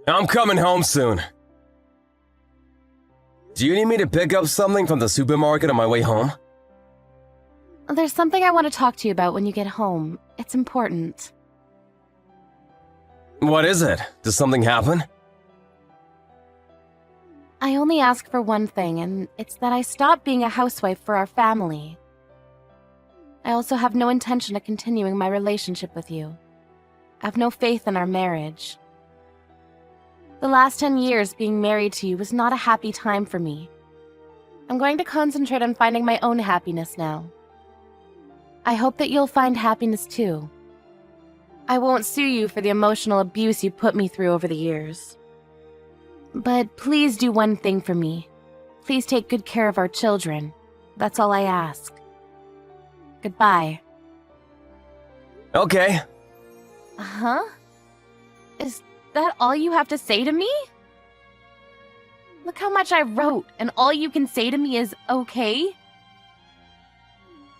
I'm coming home soon. Do you need me to pick up something from the supermarket on my way home? There's something I want to talk to you about when you get home. It's important. What is it? Does something happen? I only ask for one thing, and it's that I stop being a housewife for our family. I also have no intention of continuing my relationship with you. I have no faith in our marriage. The last 10 years being married to you was not a happy time for me. I'm going to concentrate on finding my own happiness now. I hope that you'll find happiness too. I won't sue you for the emotional abuse you put me through over the years. But please do one thing for me. Please take good care of our children. That's all I ask. Goodbye. Okay. Huh? Is that all you have to say to me? Look how much I wrote, and all you can say to me is okay?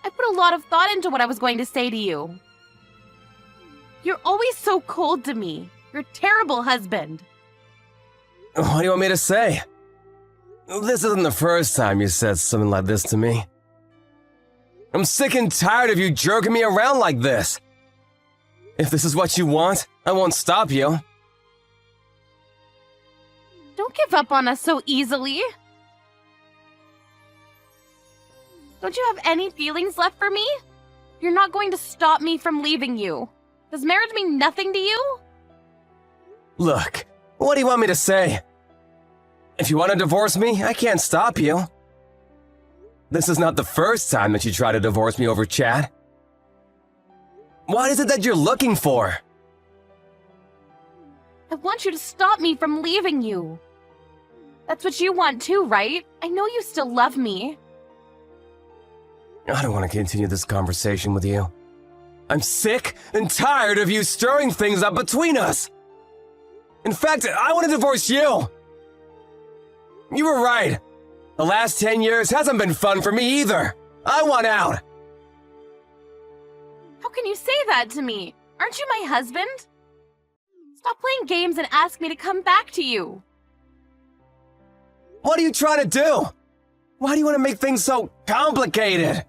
I put a lot of thought into what I was going to say to you. You're always so cold to me. You're a terrible husband. What do you want me to say? This isn't the first time you said something like this to me. I'm sick and tired of you jerking me around like this. If this is what you want, I won't stop you. Don't give up on us so easily. Don't you have any feelings left for me? You're not going to stop me from leaving you. Does marriage mean nothing to you? Look, what do you want me to say? If you want to divorce me, I can't stop you. This is not the first time that you try to divorce me over chat. What is it that you're looking for? I want you to stop me from leaving you. That's what you want too, right? I know you still love me. I don't want to continue this conversation with you. I'm sick and tired of you stirring things up between us. In fact, I want to divorce you. You were right. The last 10 years hasn't been fun for me either. I want out. How can you say that to me? Aren't you my husband? Stop playing games and ask me to come back to you. What are you trying to do? Why do you want to make things so complicated?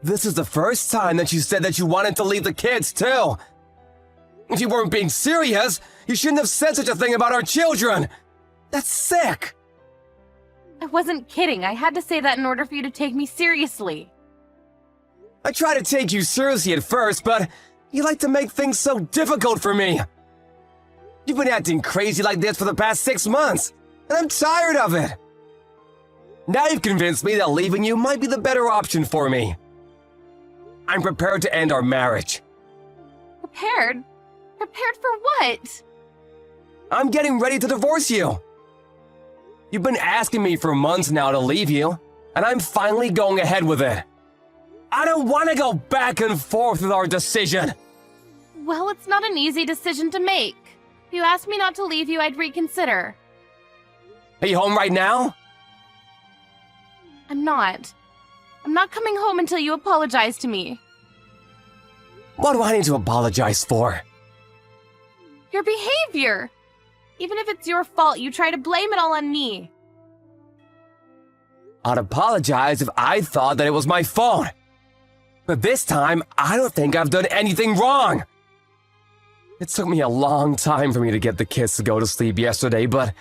This is the first time that you said that you wanted to leave the kids, too. If you weren't being serious, you shouldn't have said such a thing about our children. That's sick. I wasn't kidding. I had to say that in order for you to take me seriously. I tried to take you seriously at first, but you like to make things so difficult for me. You've been acting crazy like this for the past 6 months, and I'm tired of it. Now you've convinced me that leaving you might be the better option for me. I'm prepared to end our marriage. Prepared? Prepared for what? I'm getting ready to divorce you. You've been asking me for months now to leave you, and I'm finally going ahead with it. I don't want to go back and forth with our decision. Well, it's not an easy decision to make. If you asked me not to leave you, I'd reconsider. Are you home right now? I'm not. I'm not coming home until you apologize to me. What do I need to apologize for? Your behavior! Even if it's your fault, you try to blame it all on me. I'd apologize if I thought that it was my fault. But this time, I don't think I've done anything wrong. It took me a long time for me to get the kids to go to sleep yesterday, but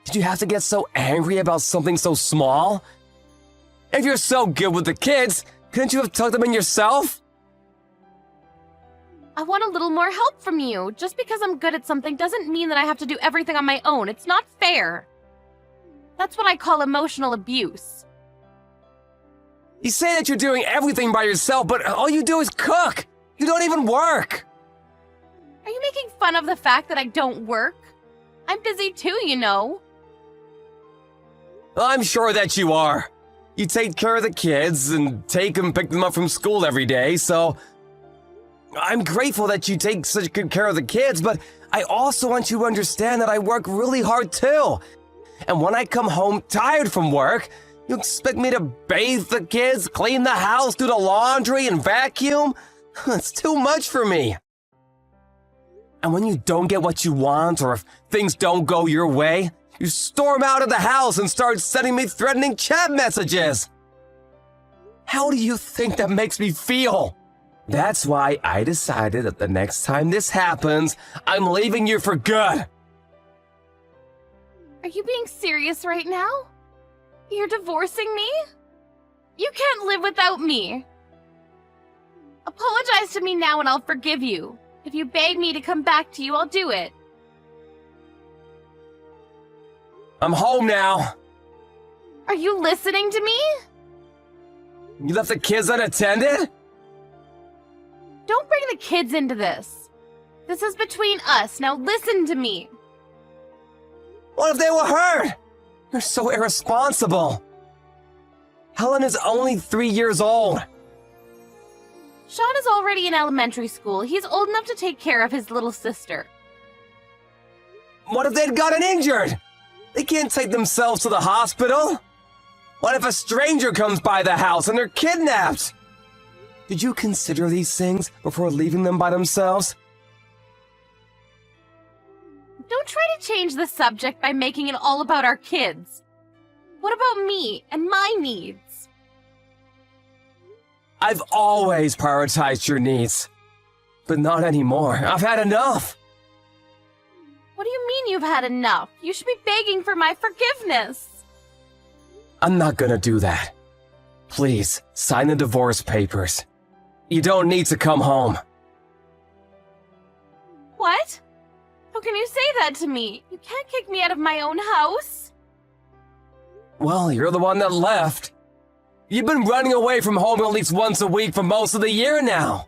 did you have to get so angry about something so small? If you're so good with the kids, couldn't you have tucked them in yourself? I want a little more help from you. Just because I'm good at something doesn't mean that I have to do everything on my own. It's not fair. That's what I call emotional abuse. You say that you're doing everything by yourself, but all you do is cook. You don't even work. Are you making fun of the fact that I don't work? I'm busy too, you know. I'm sure that you are. You take care of the kids and pick them up from school every day, so I'm grateful that you take such good care of the kids, but I also want you to understand that I work really hard too. And when I come home tired from work, you expect me to bathe the kids, clean the house, do the laundry, and vacuum? It's too much for me. And when you don't get what you want, or if things don't go your way, you storm out of the house and start sending me threatening chat messages. How do you think that makes me feel? That's why I decided that the next time this happens, I'm leaving you for good. Are you being serious right now? You're divorcing me? You can't live without me. Apologize to me now and I'll forgive you. If you beg me to come back to you, I'll do it. I'm home now. Are you listening to me? You left the kids unattended? Don't bring the kids into this. This is between us. Now listen to me. What if they were hurt? You're so irresponsible. Helen is only 3 years old. Sean is already in elementary school. He's old enough to take care of his little sister. What if they'd gotten injured? They can't take themselves to the hospital. What if a stranger comes by the house and they're kidnapped? Did you consider these things before leaving them by themselves? Don't try to change the subject by making it all about our kids. What about me and my needs? I've always prioritized your needs. But not anymore. I've had enough. What do you mean you've had enough? You should be begging for my forgiveness. I'm not gonna do that. Please, sign the divorce papers. You don't need to come home. What? How can you say that to me? You can't kick me out of my own house. Well, you're the one that left. You've been running away from home at least once a week for most of the year now.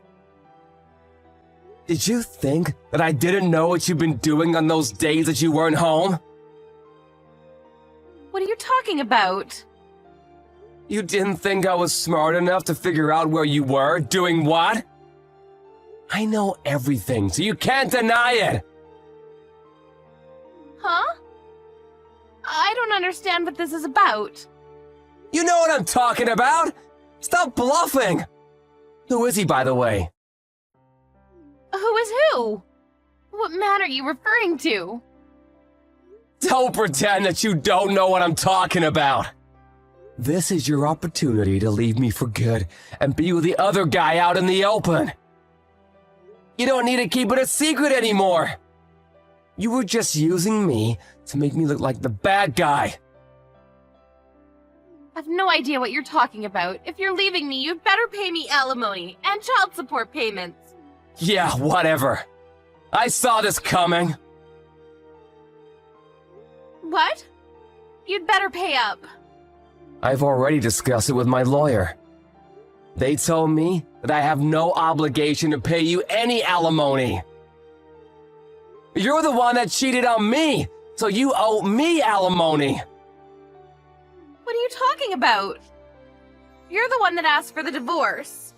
Did you think that I didn't know what you've been doing on those days that you weren't home? What are you talking about? You didn't think I was smart enough to figure out where you were, doing what? I know everything, so you can't deny it. Huh? I don't understand what this is about. You know what I'm talking about! Stop bluffing! Who is he, by the way? Who is who? What man are you referring to? Don't pretend that you don't know what I'm talking about! This is your opportunity to leave me for good and be with the other guy out in the open. You don't need to keep it a secret anymore. You were just using me to make me look like the bad guy. I have no idea what you're talking about. If you're leaving me, you'd better pay me alimony and child support payments. Yeah, whatever. I saw this coming. What? You'd better pay up. I've already discussed it with my lawyer. They told me that I have no obligation to pay you any alimony. You're the one that cheated on me, so you owe me alimony. What are you talking about? You're the one that asked for the divorce.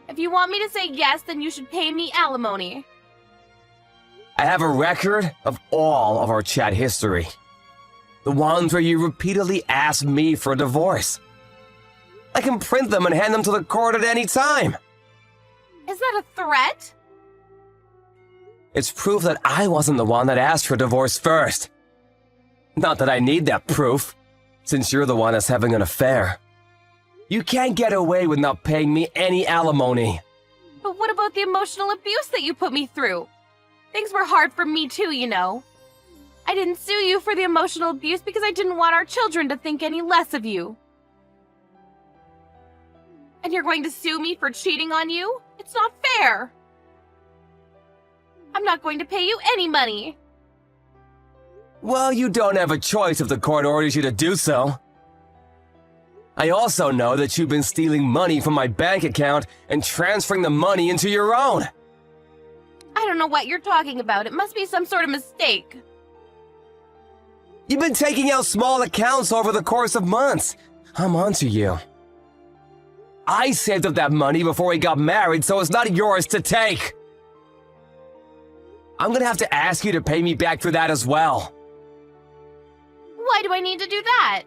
If you want me to say yes, then you should pay me alimony. I have a record of all of our chat history. The ones where you repeatedly asked me for a divorce. I can print them and hand them to the court at any time. Is that a threat? It's proof that I wasn't the one that asked for divorce first. Not that I need that proof, since you're the one that's having an affair. You can't get away with not paying me any alimony. But what about the emotional abuse that you put me through? Things were hard for me too, you know. I didn't sue you for the emotional abuse because I didn't want our children to think any less of you. And you're going to sue me for cheating on you? It's not fair. I'm not going to pay you any money. Well, you don't have a choice if the court orders you to do so. I also know that you've been stealing money from my bank account and transferring the money into your own. I don't know what you're talking about. It must be some sort of mistake. You've been taking out small accounts over the course of months. I'm onto you. I saved up that money before we got married, so it's not yours to take. I'm gonna have to ask you to pay me back for that as well. Why do I need to do that?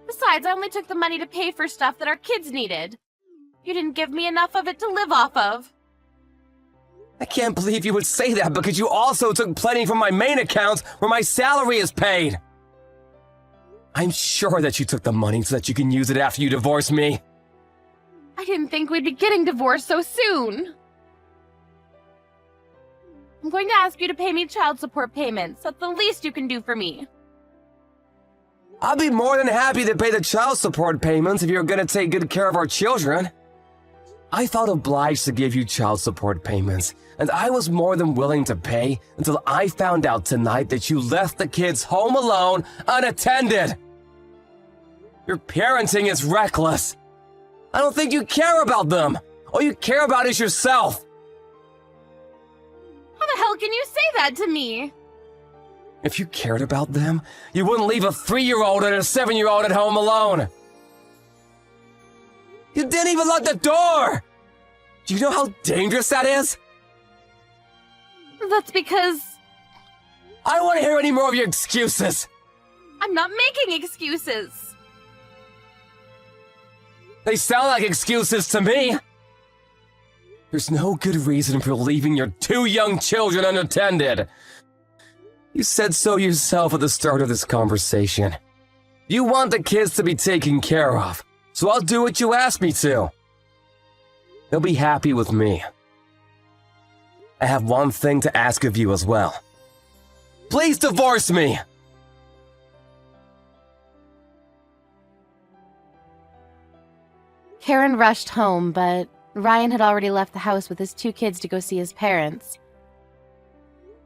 Besides, I only took the money to pay for stuff that our kids needed. You didn't give me enough of it to live off of. I can't believe you would say that because you also took plenty from my main account where my salary is paid. I'm sure that you took the money so that you can use it after you divorce me. I didn't think we'd be getting divorced so soon. I'm going to ask you to pay me child support payments. That's the least you can do for me. I'll be more than happy to pay the child support payments if you're going to take good care of our children. I felt obliged to give you child support payments, and I was more than willing to pay until I found out tonight that you left the kids home alone, unattended. Your parenting is reckless. I don't think you care about them. All you care about is yourself. How the hell can you say that to me? If you cared about them, you wouldn't leave a 3-year-old and a 7-year-old at home alone. You didn't even lock the door! Do you know how dangerous that is? That's because I don't want to hear any more of your excuses. I'm not making excuses. They sound like excuses to me. There's no good reason for leaving your 2 young children unattended. You said so yourself at the start of this conversation. You want the kids to be taken care of, so I'll do what you ask me to. They'll be happy with me. I have one thing to ask of you as well. Please divorce me! Karen rushed home, but Ryan had already left the house with his 2 kids to go see his parents.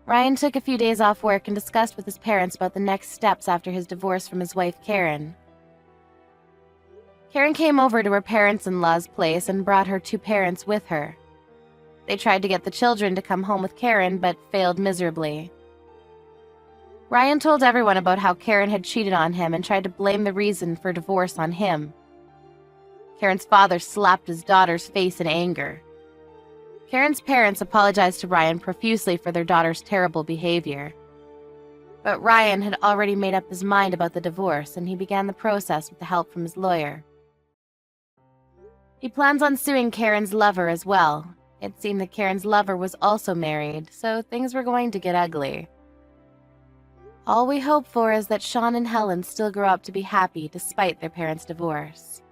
Ryan took a few days off work and discussed with his parents about the next steps after his divorce from his wife, Karen. Karen came over to her parents-in-law's place and brought her 2 parents with her. They tried to get the children to come home with Karen, but failed miserably. Ryan told everyone about how Karen had cheated on him and tried to blame the reason for divorce on him. Karen's father slapped his daughter's face in anger. Karen's parents apologized to Ryan profusely for their daughter's terrible behavior. But Ryan had already made up his mind about the divorce, and he began the process with the help from his lawyer. He plans on suing Karen's lover as well. It seemed that Karen's lover was also married, so things were going to get ugly. All we hope for is that Sean and Helen still grow up to be happy despite their parents' divorce.